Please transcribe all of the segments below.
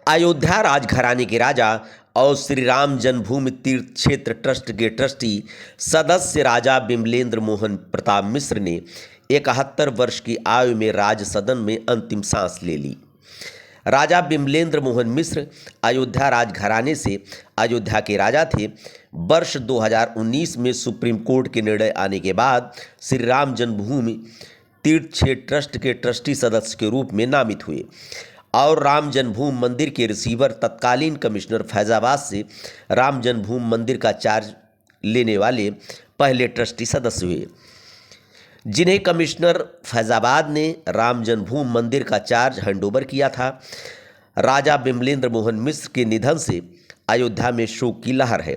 अयोध्या राजघराने के राजा और श्री राम जन्मभूमि तीर्थ क्षेत्र ट्रस्ट के ट्रस्टी सदस्य राजा बिमलेंद्र मोहन प्रताप मिश्र ने 71 वर्ष की आयु में राज सदन में अंतिम सांस ले ली। राजा बिमलेंद्र मोहन मिश्र अयोध्या राजघराने से अयोध्या के राजा थे। वर्ष 2019 में सुप्रीम कोर्ट के निर्णय आने के बाद श्री राम जन्मभूमि तीर्थ क्षेत्र ट्रस्ट के ट्रस्टी सदस्य के रूप में नामित हुए और राम जन्मभूमि मंदिर के रिसीवर तत्कालीन कमिश्नर फैजाबाद से राम जन्मभूमि मंदिर का चार्ज लेने वाले पहले ट्रस्टी सदस्य हुए, जिन्हें कमिश्नर फैजाबाद ने राम जन्मभूमि मंदिर का चार्ज हैंडओवर किया था। राजा बिमलेंद्र मोहन मिश्र के निधन से अयोध्या में शोक की लहर है।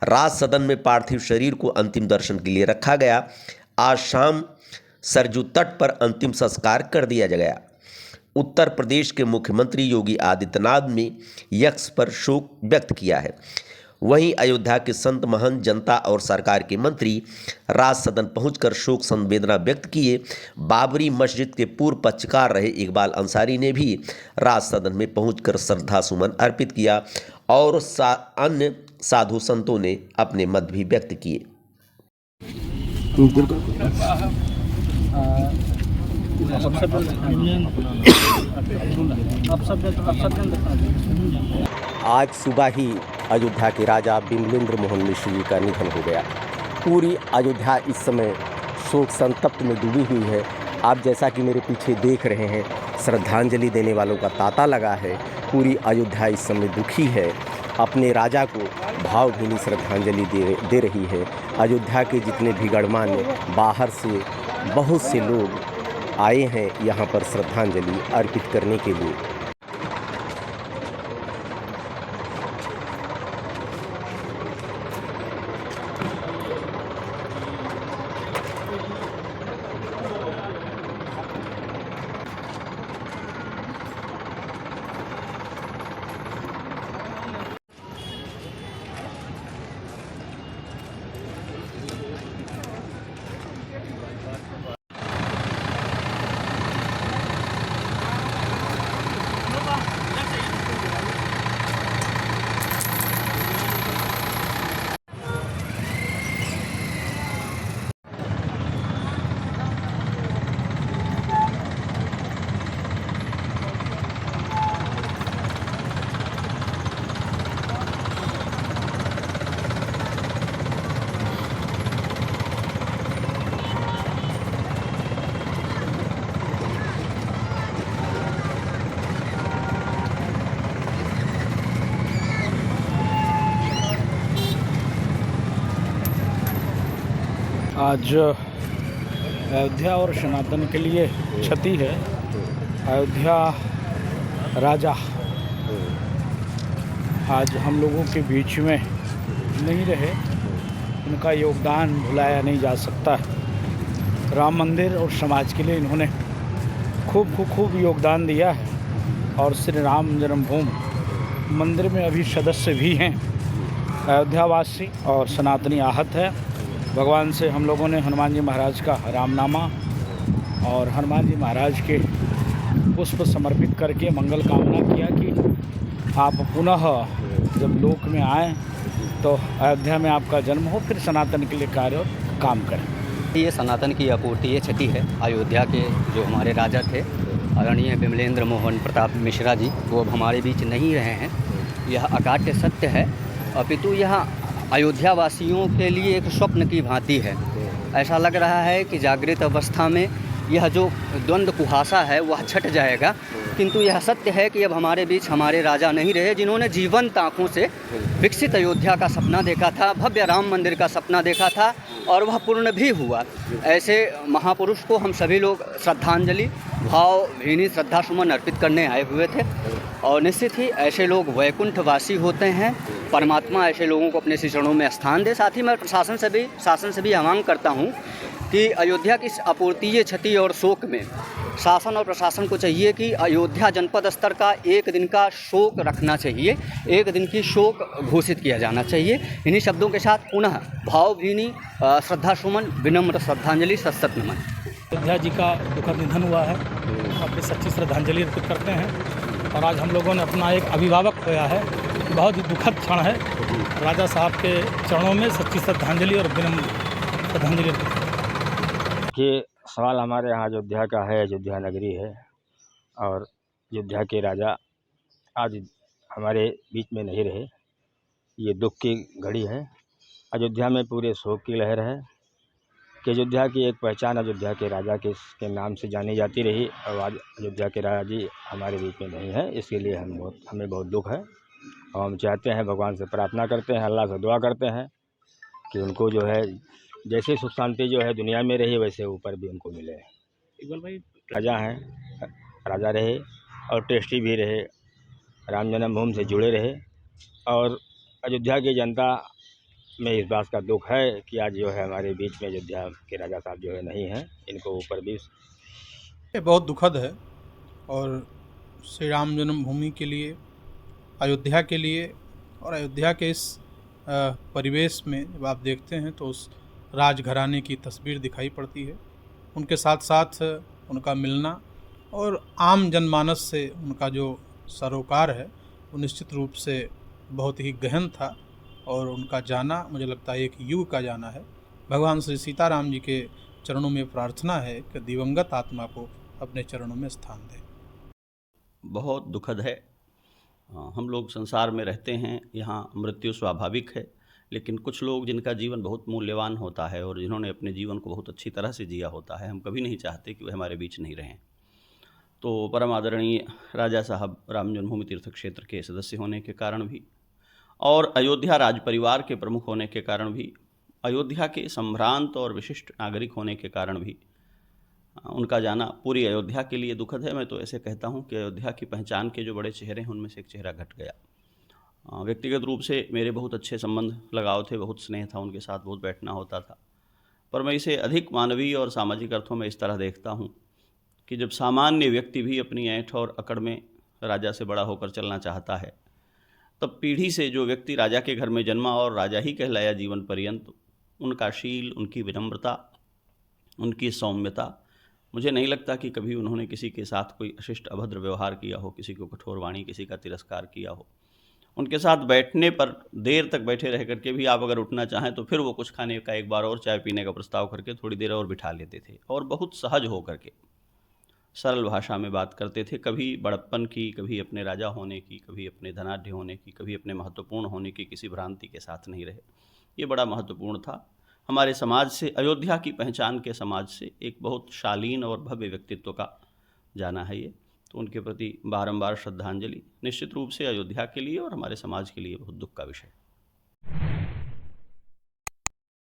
राज सदन में पार्थिव शरीर को अंतिम दर्शन के लिए रखा गया। आज शाम सरजू तट पर अंतिम संस्कार कर दिया गया। उत्तर प्रदेश के मुख्यमंत्री योगी आदित्यनाथ ने यक्स पर शोक व्यक्त किया है। वहीं अयोध्या के संत महंत, जनता और सरकार के मंत्री राज सदन पहुंचकर शोक संवेदना व्यक्त किए। बाबरी मस्जिद के पूर्व पक्षकार रहे इकबाल अंसारी ने भी राज सदन में पहुंचकर श्रद्धा सुमन अर्पित किया और अन्य साधु संतों ने अपने मत भी व्यक्त किए। आज सुबह ही अयोध्या के राजा बिमलेंद्र मोहन मिश्र जी का निधन हो गया। पूरी अयोध्या इस समय शोक संतप्त में डूबी हुई है। आप जैसा कि मेरे पीछे देख रहे हैं, श्रद्धांजलि देने वालों का तांता लगा है। पूरी अयोध्या इस समय दुखी है, अपने राजा को भावभीनी श्रद्धांजलि दे रही है। अयोध्या के जितने भी गणमान्य बाहर से बहुत से लोग आए हैं यहाँ पर श्रद्धांजलि अर्पित करने के लिए। आज अयोध्या और सनातन के लिए क्षति है। अयोध्या राजा आज हम लोगों के बीच में नहीं रहे, उनका योगदान भुलाया नहीं जा सकता। राम मंदिर और समाज के लिए इन्होंने खूब योगदान दिया है और श्री राम जन्मभूमि मंदिर में अभी सदस्य भी हैं। अयोध्यावासी और सनातनी आहत है। भगवान से हम लोगों ने हनुमान जी महाराज का रामनामा और हनुमान जी महाराज के पुष्प समर्पित करके मंगल कामना किया कि आप पुनः जब लोक में आएँ तो अयोध्या में आपका जन्म हो, फिर सनातन के लिए कार्य और काम करें। ये सनातन की अपूर्तीय क्षति है। अयोध्या के जो हमारे राजा थे आदरणीय बिमलेंद्र मोहन प्रताप मिश्रा जी, वो अब हमारे बीच नहीं रहे हैं। यह अकाट्य सत्य है, अपितु यह अयोध्या वासियों के लिए एक स्वप्न की भांति है। ऐसा लग रहा है कि जागृत अवस्था में यह जो द्वंद्व कुहासा है वह छट जाएगा, किंतु यह सत्य है कि अब हमारे बीच हमारे राजा नहीं रहे, जिन्होंने जीवंत आँखों से विकसित अयोध्या का सपना देखा था, भव्य राम मंदिर का सपना देखा था और वह पूर्ण भी हुआ। ऐसे महापुरुष को हम सभी लोग श्रद्धांजलि भावभीनी श्रद्धा सुमन अर्पित करने आए हुए थे और निश्चित ही ऐसे लोग वैकुंठवासी होते हैं। परमात्मा ऐसे लोगों को अपने चरणों में स्थान दे। साथ ही मैं शासन से भी आह्वान करता हूँ कि अयोध्या की इस अपूर्तीय क्षति और शोक में शासन और प्रशासन को चाहिए कि अयोध्या जनपद स्तर का एक दिन का शोक रखना चाहिए, एक दिन की शोक घोषित किया जाना चाहिए। इन्हीं शब्दों के साथ पुनः भावभीनी श्रद्धा सुमन, विनम्र श्रद्धांजलि, सशक्त नमन। अयोध्या जी का दुखद निधन हुआ है, अपनी सच्ची श्रद्धांजलि अर्पित करते हैं और आज हम लोगों ने अपना एक अभिभावक खोया है। बहुत ही दुखद क्षण है। राजा साहब के चरणों में सच्ची श्रद्धांजलि और विनम्र श्रद्धांजलि अर्पित करते हैं। ये सवाल हमारे यहाँ अयोध्या का है। अयोध्या नगरी है और अयोध्या के राजा आज हमारे बीच में नहीं रहे। ये दुख की घड़ी है। अयोध्या में पूरे शोक की लहर है कि अयोध्या की एक पहचान अयोध्या के राजा के नाम से जानी जाती रही और आज अयोध्या के राजा जी हमारे बीच में नहीं है। इसके लिए हमें बहुत दुख है और हम चाहते हैं, भगवान से प्रार्थना करते हैं, अल्लाह से दुआ करते हैं कि उनको जो है जैसे सुख शांति जो है दुनिया में रही वैसे ऊपर भी उनको मिले। इकबाल भाई, राजा हैं, राजा रहे और ट्रस्टी भी रहे, राम जन्मभूमि से जुड़े रहे और अयोध्या की जनता में इस बात का दुख है कि आज जो है हमारे बीच में अयोध्या के राजा साहब जो है नहीं हैं। इनको ऊपर भी ये बहुत दुखद है और श्री राम जन्मभूमि के लिए, अयोध्या के लिए और अयोध्या के इस परिवेश में जब आप देखते हैं तो उस राजघराने की तस्वीर दिखाई पड़ती है। उनके साथ साथ उनका मिलना और आम जनमानस से उनका जो सरोकार है वो निश्चित रूप से बहुत ही गहन था और उनका जाना मुझे लगता है एक युग का जाना है। भगवान श्री सीताराम जी के चरणों में प्रार्थना है कि दिवंगत आत्मा को अपने चरणों में स्थान दें। बहुत दुखद है। हम लोग संसार में रहते हैं, यहाँ मृत्यु स्वाभाविक है, लेकिन कुछ लोग जिनका जीवन बहुत मूल्यवान होता है और जिन्होंने अपने जीवन को बहुत अच्छी तरह से जिया होता है, हम कभी नहीं चाहते कि वे हमारे बीच नहीं रहें। तो परम आदरणीय राजा साहब राम जन्मभूमि तीर्थ क्षेत्र के सदस्य होने के कारण भी और अयोध्या राज परिवार के प्रमुख होने के कारण भी, अयोध्या के संभ्रांत और विशिष्ट नागरिक होने के कारण भी उनका जाना पूरी अयोध्या के लिए दुखद है। मैं तो ऐसे कहता हूं कि अयोध्या की पहचान के जो बड़े चेहरे हैं उनमें से एक चेहरा घट गया। व्यक्तिगत रूप से मेरे बहुत अच्छे संबंध लगाव थे, बहुत स्नेह था, उनके साथ बहुत बैठना होता था, पर मैं इसे अधिक मानवीय और सामाजिक अर्थों में इस तरह देखता हूँ कि जब सामान्य व्यक्ति भी अपनी ऐंठ और अकड़ में राजा से बड़ा होकर चलना चाहता है, तब पीढ़ी से जो व्यक्ति राजा के घर में जन्मा और राजा ही कहलाया जीवन पर्यंत, उनका शील, उनकी विनम्रता, उनकी सौम्यता, मुझे नहीं लगता कि कभी उन्होंने किसी के साथ कोई अशिष्ट अभद्र व्यवहार किया हो, किसी को कठोर वाणी, किसी का तिरस्कार किया हो। उनके साथ बैठने पर देर तक बैठे रह करके भी आप अगर उठना चाहें तो फिर वो कुछ खाने का, एक बार और चाय पीने का प्रस्ताव करके थोड़ी देर और बिठा लेते थे और बहुत सहज हो करके सरल भाषा में बात करते थे। कभी बड़प्पन की, कभी अपने राजा होने की, कभी अपने धनाढ्य होने की, कभी अपने महत्वपूर्ण होने की किसी भ्रांति के साथ नहीं रहे। ये बड़ा महत्वपूर्ण था। हमारे समाज से, अयोध्या की पहचान के समाज से एक बहुत शालीन और भव्य व्यक्तित्व का जाना है ये। तो उनके प्रति बारंबार श्रद्धांजलि निश्चित रूप से अयोध्या के लिए और हमारे समाज के लिए बहुत दुख का विषय।